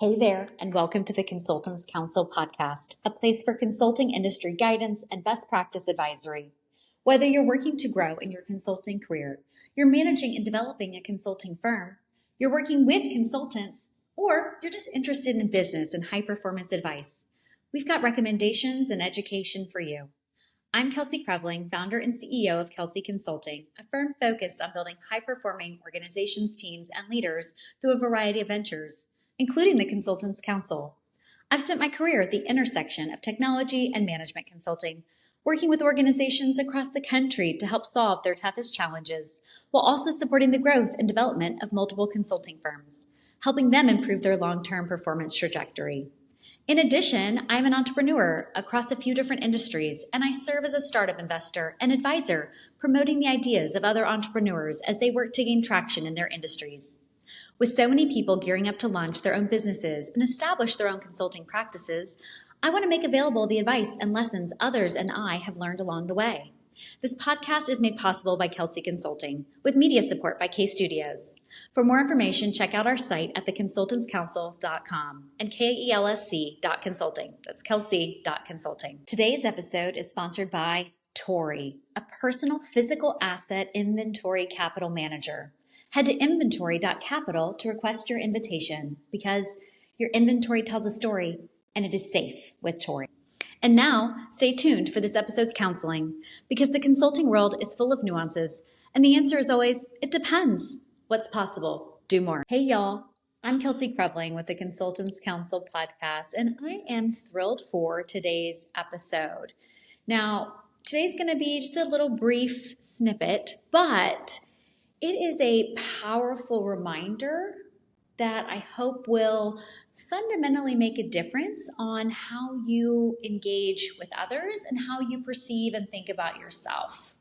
Hey there, and welcome to the Consultants Counsel podcast, a place for consulting industry guidance and best practice advisory. Whether you're working to grow in your consulting career, you're managing and developing a consulting firm, you're working with consultants, or you're just interested in business and high performance advice, we've got recommendations and education for you. I'm Kelsey Creveling, founder and CEO of Kelsey Consulting, a firm focused on building high-performing organizations, teams, and leaders through a variety of ventures, including the Consultants Counsel. I've spent my career at the intersection of technology and management consulting, working with organizations across the country to help solve their toughest challenges, while also supporting the growth and development of multiple consulting firms, helping them improve their long-term performance trajectory. In addition, I'm an entrepreneur across a few different industries, and I serve as a startup investor and advisor, promoting the ideas of other entrepreneurs as they work to gain traction in their industries. With so many people gearing up to launch their own businesses and establish their own consulting practices, I want to make available the advice and lessons others and I have learned along the way. This podcast is made possible by Kelsey Consulting, with media support by K Studios. For more information, check out our site at theconsultantscounsel.com and KELSC.consulting. That's Kelsey.consulting. Today's episode is sponsored by Tori, a personal physical asset inventory capital manager. Head to inventory.capital to request your invitation because your inventory tells a story and it is safe with Tori. And now, stay tuned for this episode's counseling because the consulting world is full of nuances and the answer is always, it depends. What's possible? Do more. Hey y'all, I'm Kelsey Creveling with the Consultants Counsel podcast and I am thrilled for today's episode. Now, today's going to be just a little brief snippet, but it is a powerful reminder that I hope will fundamentally make a difference on how you engage with others and how you perceive and think about yourself.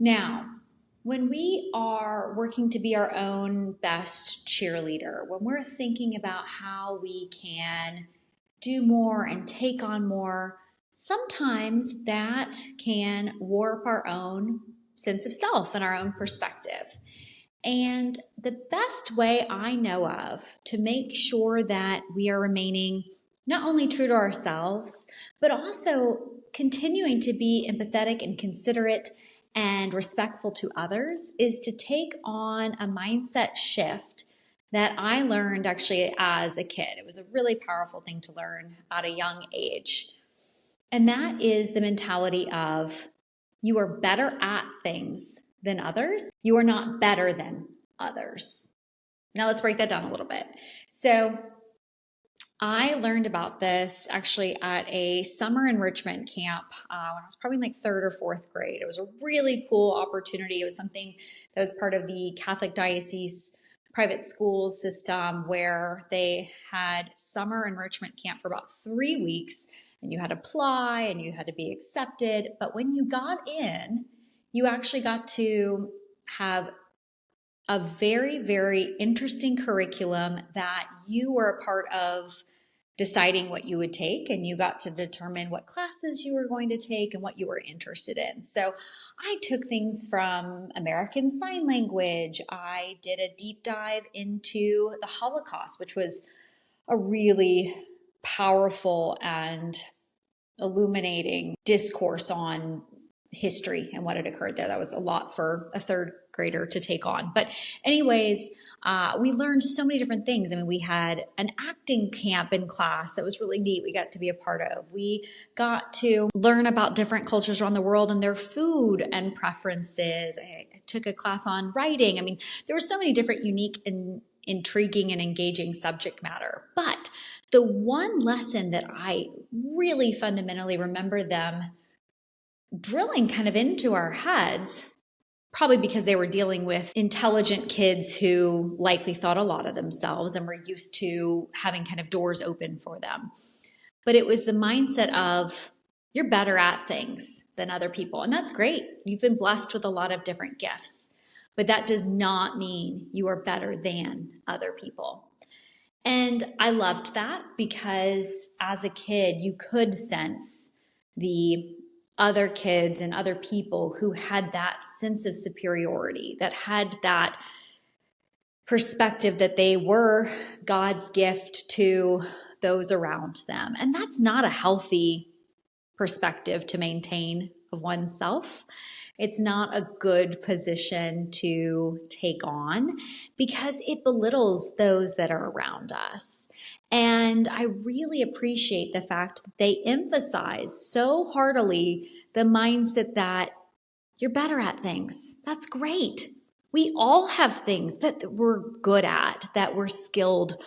Now, when we are working to be our own best cheerleader, when we're thinking about how we can do more and take on more, sometimes that can warp our own sense of self and our own perspective. And the best way I know of to make sure that we are remaining not only true to ourselves, but also continuing to be empathetic and considerate and respectful to others is to take on a mindset shift that I learned actually as a kid. It was a really powerful thing to learn at a young age. And that is the mentality of you are better at things than others. You are not better than others. Now let's break that down a little bit. So I learned about this actually at a summer enrichment camp when I was probably in like third or fourth grade. It was a really cool opportunity. It was something that was part of the Catholic Diocese private school system where they had summer enrichment camp for about 3 weeks. And you had to apply and you had to be accepted. But when you got in, you actually got to have a very, very interesting curriculum that you were a part of deciding what you would take, and you got to determine what classes you were going to take and what you were interested in. So I took things from American Sign Language. I did a deep dive into the Holocaust, which was a really powerful and illuminating discourse on history and what had occurred there. That was a lot for a third grader to take on. But anyways, we learned so many different things. I mean, we had an acting camp in class that was really neat. We got to be a part of. We got to learn about different cultures around the world and their food and preferences. I took a class on writing. I mean, there were so many different unique and intriguing and engaging subject matter. But the one lesson that I really fundamentally remember them drilling kind of into our heads, probably because they were dealing with intelligent kids who likely thought a lot of themselves and were used to having kind of doors open for them. But it was the mindset of you're better at things than other people. And that's great. You've been blessed with a lot of different gifts, but that does not mean you are better than other people. And I loved that because as a kid, you could sense the other kids and other people who had that sense of superiority, that had that perspective that they were God's gift to those around them. And that's not a healthy perspective to maintain of oneself. It's not a good position to take on because it belittles those that are around us. And I really appreciate the fact that they emphasize so heartily the mindset that you're better at things. That's great. We all have things that we're good at, that we're skilled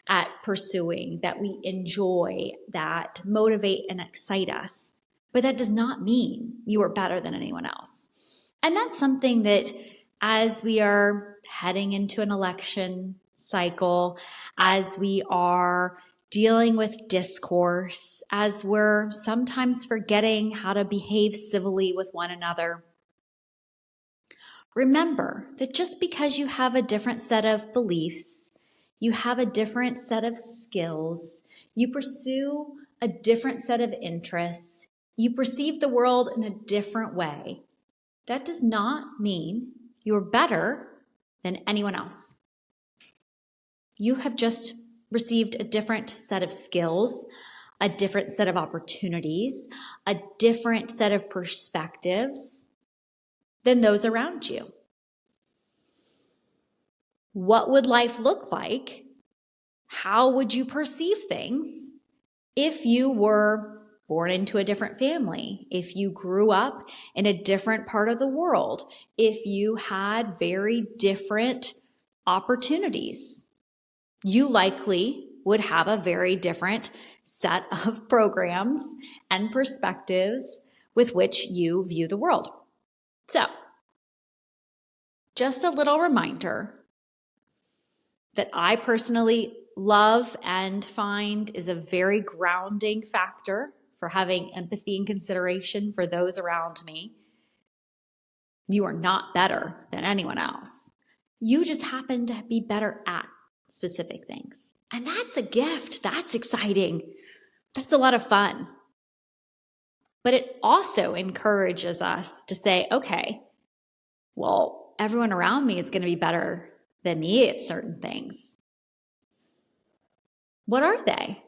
at pursuing, that we enjoy, that motivate and excite us. But that does not mean you are better than anyone else. And that's something that as we are heading into an election cycle, as we are dealing with discourse, as we're sometimes forgetting how to behave civilly with one another, remember that just because you have a different set of beliefs, you have a different set of skills, you pursue a different set of interests, you perceive the world in a different way, that does not mean you're better than anyone else. You have just received a different set of skills, a different set of opportunities, a different set of perspectives than those around you. What would life look like? How would you perceive things if you were born into a different family, if you grew up in a different part of the world, if you had very different opportunities? You likely would have a very different set of programs and perspectives with which you view the world. So, just a little reminder that I personally love and find is a very grounding factor for having empathy and consideration for those around me. You are not better than anyone else. You just happen to be better at specific things. And that's a gift. That's exciting. That's a lot of fun. But it also encourages us to say, okay, well, everyone around me is going to be better than me at certain things. What are they?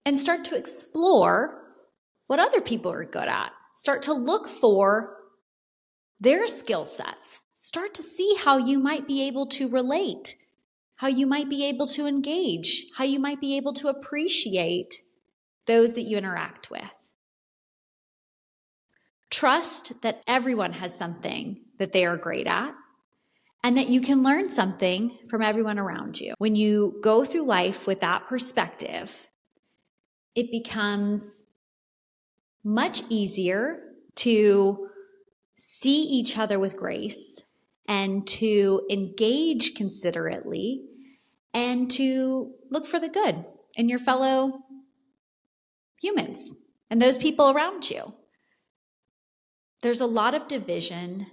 And start to explore what other people are good at. Start to look for their skill sets. Start to see how you might be able to relate, how you might be able to engage, how you might be able to appreciate those that you interact with. Trust that everyone has something that they are great at and that you can learn something from everyone around you. When you go through life with that perspective, it becomes much easier to see each other with grace and to engage considerately and to look for the good in your fellow humans and those people around you. There's a lot of division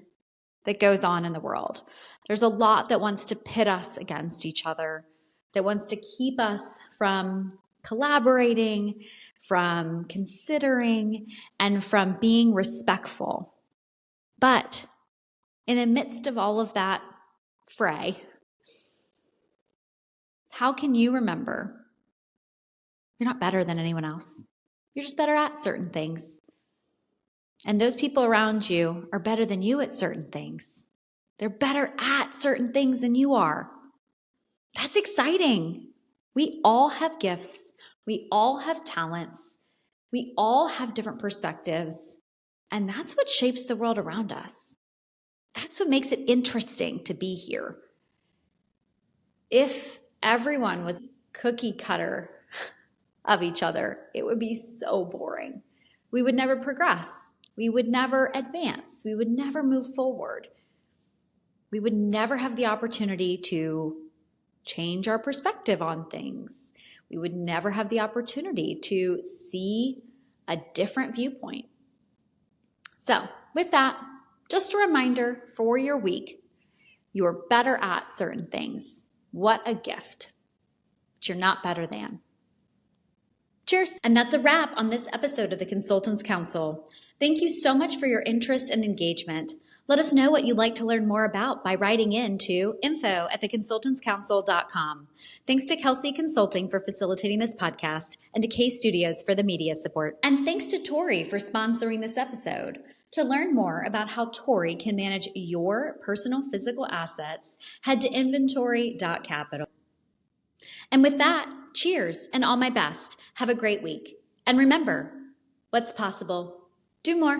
that goes on in the world. There's a lot that wants to pit us against each other, that wants to keep us from collaborating, from considering, and from being respectful. But in the midst of all of that fray, how can you remember you're not better than anyone else? You're just better at certain things. And those people around you are better than you at certain things. They're better at certain things than you are. That's exciting. We all have gifts. We all have talents. We all have different perspectives. And that's what shapes the world around us. That's what makes it interesting to be here. If everyone was cookie cutter of each other, it would be so boring. We would never progress. We would never advance. We would never move forward. We would never have the opportunity to change our perspective on things. We would never have the opportunity to see a different viewpoint. So, with that, just a reminder for your week, you are better at certain things. What a gift. But you're not better than. Cheers! And that's a wrap on this episode of the Consultants Counsel. Thank you so much for your interest and engagement. Let us know what you'd like to learn more about by writing in to info@theconsultantscouncil.com. Thanks to Kelsey Consulting for facilitating this podcast and to K Studios for the media support. And thanks to Tori for sponsoring this episode. To learn more about how Tori can manage your personal physical assets, head to inventory.capital. And with that, cheers and all my best. Have a great week. And remember, what's possible? Do more.